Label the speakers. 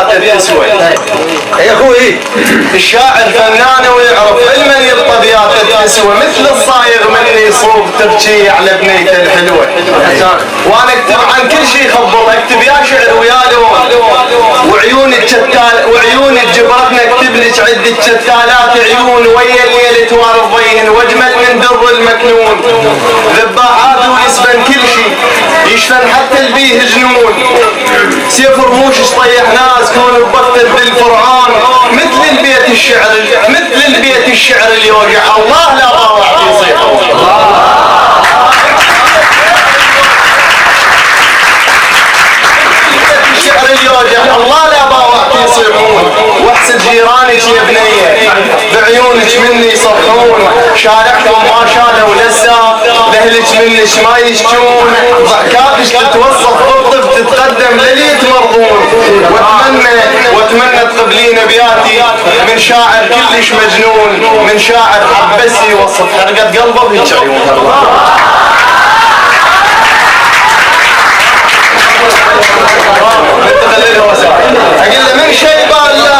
Speaker 1: الطبيات تسوى.
Speaker 2: يا اخوي
Speaker 1: الشاعر فنان ويعرف علما الطبيات تسوى، مثل الصايغ مني صوب تبكي على بنيته الحلوه. وانا اكتب عن كل شيء خبط، اكتب يا شعر ويا لون، وعيون الشتال وعيون الجبرتنا اكتب لك عده شتالات عيون ويا الليل توارضين واجمل من در المكنون. ذباحات ويسفن كل شيء، يشفن حتى البيه جنون. سيف رموش طيح ناس كون ببطل بالفرعون، مثل البيت الشعر مثل البيت الشعر اللي يوقع الله لا باوع في صيحه. الشعر اللي يوقع الله لا باوع في يصيحون. واحسد جيرانك يا بنيه بعيونك مني يصرخون، شارعكم ما شالوا لسه لهلك منك ما يشجون. ضحكاتك تتوسط بالطب تتقدم للي يتمرضون. واتمنى تقبلين ابياتي من شاعر كلش مجنون، من شاعر حبسي يوصف حرقة قلبه بهيج عيون. اقول له من شيبان لا